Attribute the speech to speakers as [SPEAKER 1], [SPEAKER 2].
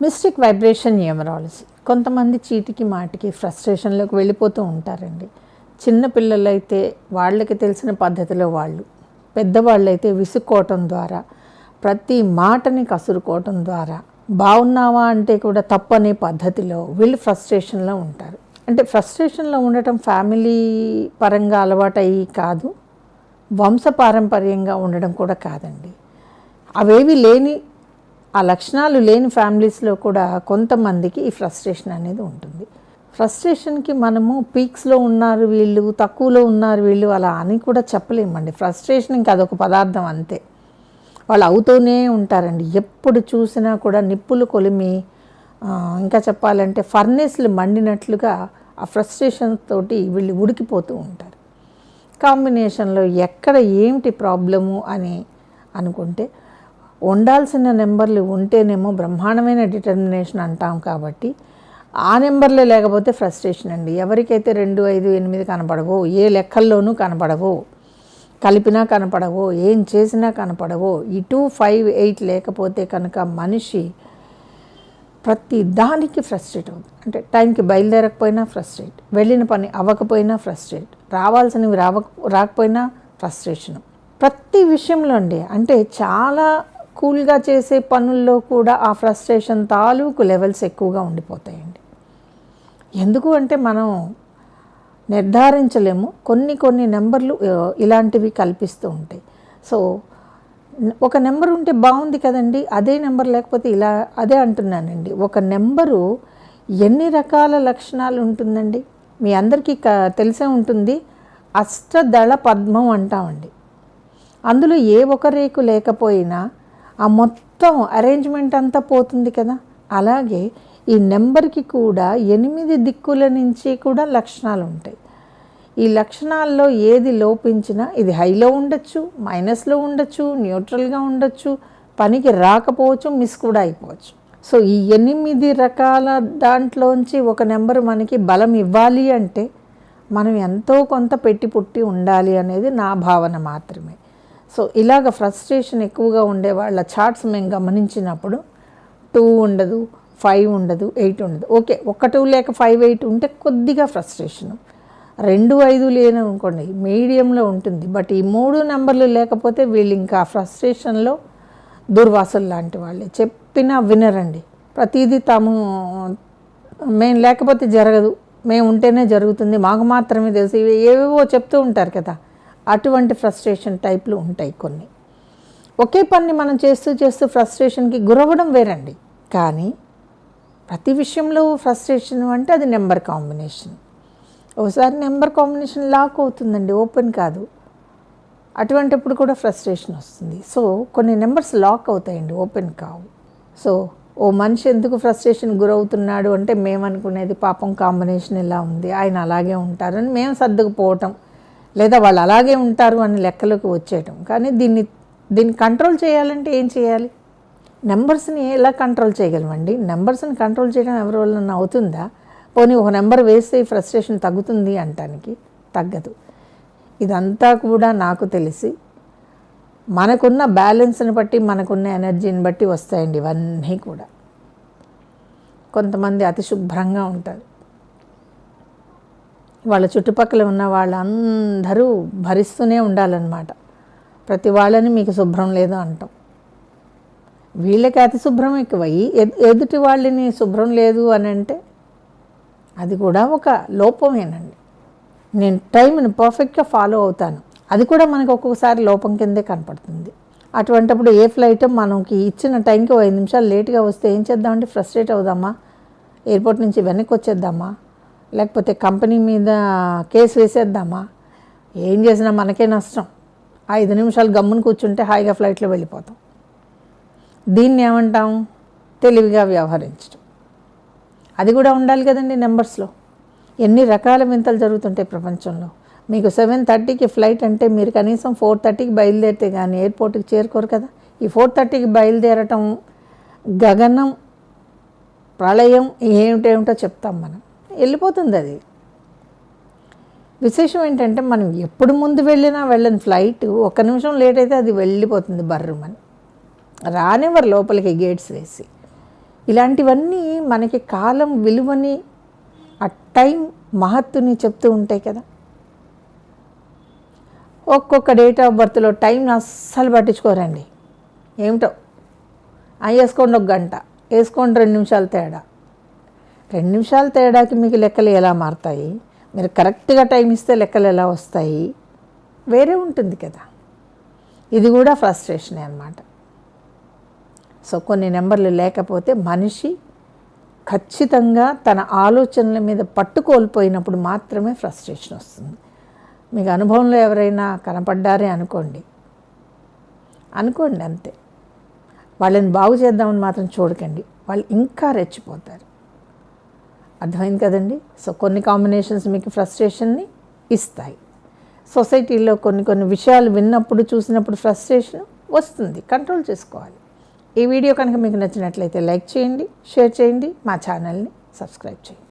[SPEAKER 1] Mystic vibration numerology. కొంతమంది చీటికి మాటికి ఫ్రస్ట్రేషన్లోకి వెళ్ళిపోతూ ఉంటారండి. చిన్నపిల్లలైతే వాళ్ళకి తెలిసిన పద్ధతిలో వాళ్ళు, పెద్దవాళ్ళైతే విసుక్కోవటం ద్వారా, ప్రతి మాటని కసురుకోవటం ద్వారా, బాగున్నావా అంటే కూడా తప్పనే పద్ధతిలో వీళ్ళు ఫ్రస్ట్రేషన్లో ఉంటారు. అంటే ఫ్రస్ట్రేషన్లో ఉండటం ఫ్యామిలీ పరంగా అలవాటయ్యి కాదు, వంశపారంపర్యంగా ఉండడం కూడా కాదండి. అవేవి లేని, ఆ లక్షణాలు లేని ఫ్యామిలీస్లో కూడా కొంతమందికి ఈ ఫ్రస్ట్రేషన్ అనేది ఉంటుంది. ఫ్రస్ట్రేషన్కి మనము పీక్స్లో ఉన్నారు వీళ్ళు, తక్కువలో ఉన్నారు వీళ్ళు అలా అని కూడా చెప్పలేమండి. ఫ్రస్ట్రేషన్ ఇంకా అదొక పదార్థం అంతే. వాళ్ళు అవుతూనే ఉంటారండి. ఎప్పుడు చూసినా కూడా నిప్పులు కొలిమి, ఇంకా చెప్పాలంటే ఫర్నేస్లు మండినట్లుగా ఆ ఫ్రస్ట్రేషన్ తోటి వీళ్ళు ఉడికిపోతూ ఉంటారు. కాంబినేషన్లో ఎక్కడ ఏమిటి ప్రాబ్లము అని అనుకుంటే, ఉండాల్సిన నెంబర్లు ఉంటేనేమో బ్రహ్మాండమైన డిటర్మినేషన్ అంటాం కాబట్టి, ఆ నెంబర్లే లేకపోతే ఫ్రస్ట్రేషన్ అండి. ఎవరికైతే 2, 5, 8 కనపడవో, ఏ లెక్కల్లోనూ కనపడవో, కలిపినా కనపడవో, ఏం చేసినా కనపడవో, ఈ 2, 5, 8 లేకపోతే కనుక మనిషి ప్రతి దానికి ఫ్రస్ట్రేట్ అవుతుంది. అంటే టైంకి బయలుదేరకపోయినా ఫ్రస్ట్రేట్, వెళ్ళిన పని అవ్వకపోయినా ఫ్రస్ట్రేట్, రావాల్సినవి రాకపోయినా ఫ్రస్ట్రేషను ప్రతి విషయంలో అండి. అంటే చాలా కూల్గా చేసే పనుల్లో కూడా ఆ ఫ్రస్ట్రేషన్ తాలూకు లెవెల్స్ ఎక్కువగా ఉండిపోతాయండి. ఎందుకు అంటే మనం నిర్ధారించలేము. కొన్ని నెంబర్లు ఇలాంటివి కల్పిస్తూ ఉంటాయి. సో ఒక నెంబర్ ఉంటే బాగుంది కదండి, అదే నెంబర్ లేకపోతే ఇలా, అదే అంటున్నానండి. ఒక నెంబరు ఎన్ని రకాల లక్షణాలు ఉంటుందండి, మీ అందరికీ తెలిసే ఉంటుంది. అష్టదళ పద్మం అంటామండి. అందులో ఏ ఒక రేకు లేకపోయినా ఆ మొత్తం అరేంజ్మెంట్ అంతా పోతుంది కదా. అలాగే ఈ నెంబర్కి కూడా 8 దిక్కుల నుంచి కూడా లక్షణాలు ఉంటాయి. ఈ లక్షణాల్లో ఏది లోపించినా ఇది హైలో ఉండొచ్చు, మైనస్లో ఉండొచ్చు, న్యూట్రల్గా ఉండొచ్చు, పనికి రాకపోవచ్చు, మిస్ కూడా అయిపోవచ్చు. సో ఈ 8 రకాల దాంట్లోంచి ఒక నెంబర్ మనకి బలం ఇవ్వాలి అంటే మనం ఎంతో కొంత పెట్టి పుట్టి ఉండాలి అనేది నా భావన మాత్రమే. సో ఇలాగ ఫ్రస్ట్రేషన్ ఎక్కువగా ఉండే వాళ్ళ చార్ట్స్ మేము గమనించినప్పుడు 2 ఉండదు, 5 ఉండదు, 8 ఉండదు. ఓకే, 1, 2 లేక 5, 8 ఉంటే కొద్దిగా ఫ్రస్ట్రేషను. 2, 5 లేననుకోండి మీడియంలో ఉంటుంది. బట్ ఈ 3 నెంబర్లు లేకపోతే వీళ్ళు ఇంకా ఫ్రస్ట్రేషన్లో దుర్వాసులు లాంటి వాళ్ళే. చెప్పినా వినరండి. ప్రతిదీ తాము మేము లేకపోతే జరగదు, మేము ఉంటేనే జరుగుతుంది, మాకు మాత్రమే తెలుసు, ఇవి ఏవేవో చెప్తూ ఉంటారు కదా. అటువంటి ఫ్రస్ట్రేషన్ టైప్లు ఉంటాయి కొన్ని. ఒకే పని మనం చేస్తూ ఫ్రస్ట్రేషన్కి గురవ్వడం వేరండి. కానీ ప్రతి విషయంలో ఫ్రస్ట్రేషన్ అంటే అది నెంబర్ కాంబినేషన్. ఒకసారి నెంబర్ కాంబినేషన్ లాక్ అవుతుందండి, ఓపెన్ కాదు. అటువంటిప్పుడు కూడా ఫ్రస్ట్రేషన్ వస్తుంది. సో కొన్ని నెంబర్స్ లాక్ అవుతాయండి, ఓపెన్ కావు. సో ఓ మనిషి ఎందుకు ఫ్రస్ట్రేషన్ గురవుతున్నాడు అంటే మేము అనుకునేది పాపం కాంబినేషన్ ఇలా ఉంది, ఆయన అలాగే ఉంటారని మేము సర్దుకుపోవటం, లేదా వాళ్ళు అలాగే ఉంటారు అని లెక్కలోకి వచ్చేయటం. కానీ దీన్ని కంట్రోల్ చేయాలంటే ఏం చేయాలి? నెంబర్స్ని ఎలా కంట్రోల్ చేయగలమండి? నెంబర్స్ని కంట్రోల్ చేయడం ఎవరి వల్ల అవుతుందా? పోనీ ఒక నెంబర్ వేస్తే ఫ్రస్ట్రేషన్ తగ్గుతుంది అంటానికి తగ్గదు. ఇదంతా కూడా నాకు తెలిసి మనకున్న బ్యాలెన్స్ని బట్టి, మనకున్న ఎనర్జీని బట్టి వస్తాయండి ఇవన్నీ కూడా. కొంతమంది అతి శుభ్రంగా ఉంటారు, వాళ్ళ చుట్టుపక్కల ఉన్న వాళ్ళందరూ భరిస్తూనే ఉండాలన్నమాట. ప్రతి వాళ్ళని మీకు శుభ్రం లేదు అంటాం. వీళ్ళకి అతి శుభ్రం ఎక్కువయ్యి ఎదుటి వాళ్ళని శుభ్రం లేదు అని అంటే అది కూడా ఒక లోపమేనండి. నేను టైంని పర్ఫెక్ట్గా ఫాలో అవుతాను, అది కూడా మనకు ఒక్కొక్కసారి లోపం కిందే కనపడుతుంది. అటువంటిప్పుడు ఏ ఫ్లైట్ మనకి ఇచ్చిన టైంకి 5 నిమిషాలు లేట్గా వస్తే ఏం చేద్దామంటే ఫ్రస్ట్రేట్ అవుదామా, ఎయిర్పోర్ట్ నుంచి వెనక్కి వచ్చేద్దామా, లేకపోతే కంపెనీ మీద కేసు వేసేద్దామా? ఏం చేసినా మనకే నష్టం. 5 నిమిషాలు గమ్మున కూర్చుంటే హాయిగా ఫ్లైట్లో వెళ్ళిపోతాం. దీన్ని ఏమంటాం? తెలివిగా వ్యవహరించడం. అది కూడా ఉండాలి కదండి. నెంబర్స్లో ఎన్ని రకాల వింతలు జరుగుతుంటాయి ప్రపంచంలో. మీకు 7:30కి ఫ్లైట్ అంటే మీరు కనీసం 4:30కి బయలుదేరితే కానీ ఎయిర్పోర్ట్కి చేరుకోరు కదా. ఈ 4:30కి బయలుదేరటం గగనం, ప్రళయం ఏమిటేమిటో చెప్తాం మనం, వెళ్ళిపోతుంది అది. విశేషం ఏంటంటే మనం ఎప్పుడు ముందు వెళ్ళని ఫ్లైట్ 1 నిమిషం లేట్ అయితే అది వెళ్ళిపోతుంది బర్రుమని. రానివ్వరు లోపలికి గేట్స్ వేసి. ఇలాంటివన్నీ మనకి కాలం విలువని, ఆ టైం మహత్తుని చెప్తూ ఉంటాయి కదా. ఒక్కొక్క డేట్ ఆఫ్ బర్త్లో టైం అస్సలు పట్టించుకోరండి. ఏమిటో వేసుకోండి, 1 గంట వేసుకోండి, 2 నిమిషాలు తేడా. 2 నిమిషాల తేడాకి మీకు లెక్కలు ఎలా మారుతాయి? మీరు కరెక్ట్గా టైం ఇస్తే లెక్కలు ఎలా వస్తాయి? వేరే ఉంటుంది కదా. ఇది కూడా ఫ్రస్ట్రేషనే అన్నమాట. సో కొన్ని నెంబర్లు లేకపోతే మనిషి ఖచ్చితంగా తన ఆలోచనల మీద పట్టు కోల్పోయినప్పుడు మాత్రమే ఫ్రస్ట్రేషన్ వస్తుంది. మీకు అనుభవంలో ఎవరైనా కనపడ్డారే అనుకోండి అంతే. వాళ్ళని బాగు చేద్దామని మాత్రం చూడకండి, వాళ్ళు ఇంకా రెచ్చిపోతారు. అర్థమైంది కదండి. సో కొన్ని కాంబినేషన్స్ మీకు ఫ్రస్ట్రేషన్ని ఇస్తాయి. సొసైటీలో కొన్ని విషయాలు విన్నప్పుడు, చూసినప్పుడు ఫ్రస్ట్రేషన్ వస్తుంది, కంట్రోల్ చేసుకోవాలి. ఈ వీడియో కనుక మీకు నచ్చినట్లయితే లైక్ చేయండి, షేర్ చేయండి, మా ఛానల్ని సబ్స్క్రైబ్ చేయండి.